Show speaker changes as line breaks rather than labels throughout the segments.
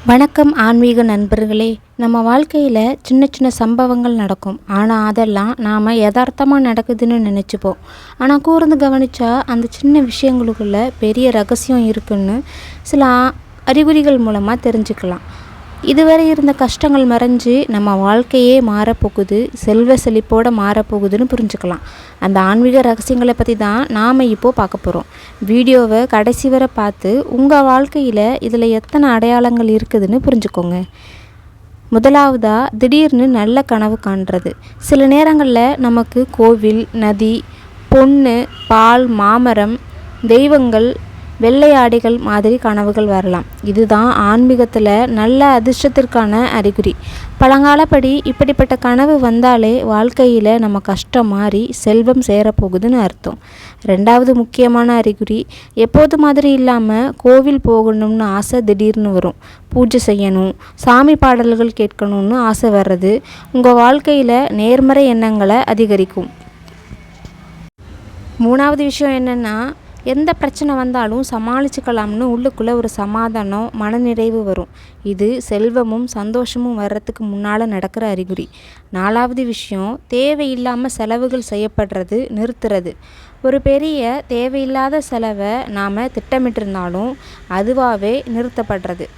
வணக்கம் ஆன்மீக நண்பர்களே. நம்ம வாழ்க்கையில் சின்ன சின்ன சம்பவங்கள் நடக்கும். ஆனால் அதெல்லாம் நாம் யதார்த்தமாக நடக்குதுன்னு நினச்சிப்போம். ஆனால் கூர்ந்து கவனித்தா அந்த சின்ன விஷயங்களுக்குள்ள பெரிய ரகசியம் இருக்குன்னு சில அறிகுறிகள் மூலமாக தெரிஞ்சுக்கலாம். இதுவரை இருந்த கஷ்டங்கள் மறைஞ்சு நம்ம வாழ்க்கையே மாறப்போகுது, செல்வ செழிப்போடு மாறப்போகுதுன்னு புரிஞ்சுக்கலாம். அந்த ஆன்மீக ரகசியங்களை பற்றி தான் நாம் இப்போது பார்க்க போகிறோம். வீடியோவை கடைசி வரை பார்த்து உங்கள் வாழ்க்கையில் இதில் எத்தனை அடையாளங்கள் இருக்குதுன்னு புரிஞ்சுக்கோங்க. முதலாவதாக, திடீர்னு நல்ல கனவு காண்றது. சில நேரங்களில் நமக்கு கோவில், நதி, பொண்ணு, பால், மாமரம், தெய்வங்கள், வெள்ளை ஆடைகள் மாதிரி கனவுகள் வரலாம். இதுதான் ஆன்மீகத்தில் நல்ல அதிர்ஷ்டத்திற்கான அறிகுறி. பழங்காலப்படி இப்படிப்பட்ட கனவு வந்தாலே வாழ்க்கையில் நம்ம கஷ்டம் மாறி செல்வம் சேரப்போகுதுன்னு அர்த்தம். ரெண்டாவது முக்கியமான அறிகுறி, எப்போது மாதிரி இல்லாமல் கோவில் போகணும்னு ஆசை திடீர்னு வரும். பூஜை செய்யணும், சாமி பாடல்கள் கேட்கணும்னு ஆசை வர்றது உங்கள் வாழ்க்கையில் நேர்மறை எண்ணங்களை அதிகரிக்கும். மூணாவது விஷயம் என்னென்னா, எந்த பிரச்சனை வந்தாலும் சமாளிச்சுக்கலாம்னு உள்ளுக்குள்ளே ஒரு சமாதானம், மனநிறைவு வரும். இது செல்வமும் சந்தோஷமும் வர்றதுக்கு முன்னால் நடக்கிற அறிகுறி. நாலாவது விஷயம், தேவையில்லாமல் செலவுகள் செய்யப்படுறது நிறுத்துறது. ஒரு பெரிய தேவையில்லாத செலவை நாம் திட்டமிட்டிருந்தாலும் அதுவாகவே நிறுத்தப்படுறது.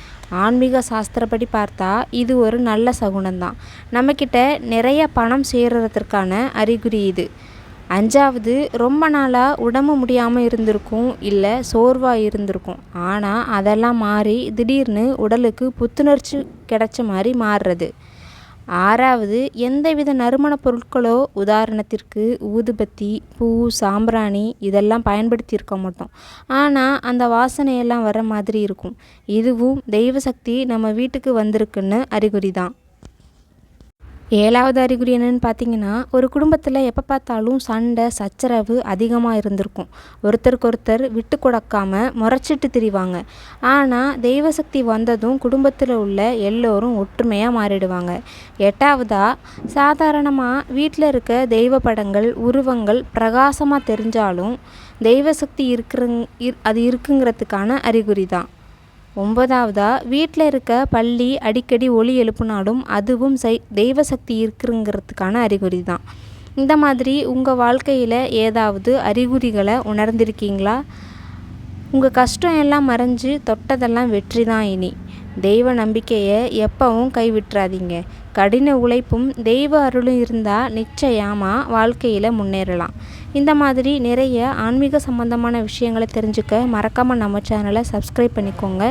ஆன்மீக சாஸ்திரப்படி பார்த்தா இது ஒரு நல்ல சகுனம்தான். நம்மக்கிட்ட நிறைய பணம் சேர்றதுக்கான அறிகுறி இது. அஞ்சாவது, ரொம்ப நாளாக உடம்பு முடியாமல் இருந்திருக்கும், இல்லை சோர்வாக இருந்திருக்கும். ஆனால் அதெல்லாம் மாறி திடீர்னு உடலுக்கு புத்துணர்ச்சி கிடைச்ச மாதிரி மாறுறது. ஆறாவது, எந்தவித நறுமணப் பொருட்களோ, உதாரணத்திற்கு ஊதுபத்தி, பூ, சாம்பிராணி இதெல்லாம் பயன்படுத்தியிருக்க மாட்டோம். ஆனால் அந்த வாசனையெல்லாம் வர மாதிரி இருக்கும். இதுவும் தெய்வ சக்தி நம்ம வீட்டுக்கு வந்திருக்குன்னு அறிகுறி தான். ஏழாவது அறிகுறி என்னென்னு பார்த்தீங்கன்னா, ஒரு குடும்பத்தில் எப்போ பார்த்தாலும் சண்டை சச்சரவு அதிகமாக இருந்திருக்கும். ஒருத்தருக்கு விட்டு கொடுக்காமல் முறைச்சிட்டு திரிவாங்க. ஆனால் தெய்வசக்தி வந்ததும் குடும்பத்தில் உள்ள எல்லோரும் ஒற்றுமையாக மாறிடுவாங்க. எட்டாவதாக, சாதாரணமாக வீட்டில் இருக்க தெய்வ படங்கள், உருவங்கள் பிரகாசமாக தெரிஞ்சாலும் தெய்வசக்தி அது இருக்குங்கிறதுக்கான அறிகுறி தான். ஒன்பதாவதாக, வீட்டில் இருக்க பள்ளி அடிக்கடி ஒலி எழுப்புனாலும் அதுவும் தெய்வ சக்தி இருக்குங்கிறதுக்கான அறிகுறி தான். இந்த மாதிரி உங்கள் வாழ்க்கையில் ஏதாவது அறிகுறிகளை உணர்ந்திருக்கீங்களா? உங்கள் கஷ்டம் எல்லாம் மறைஞ்சு தொட்டதெல்லாம் வெற்றி தான். இனி தெய்வ நம்பிக்கையை எப்பவும் கைவிட்டுறாதீங்க. கடின உழைப்பும் தெய்வ அருளும் இருந்தால் நிச்சயமாக வாழ்க்கையில் முன்னேறலாம். இந்த மாதிரி நிறைய ஆன்மீக சம்பந்தமான விஷயங்களை தெரிஞ்சுக்க மறக்காமல் நம்ம சேனலை சப்ஸ்கிரைப் பண்ணிக்கோங்க.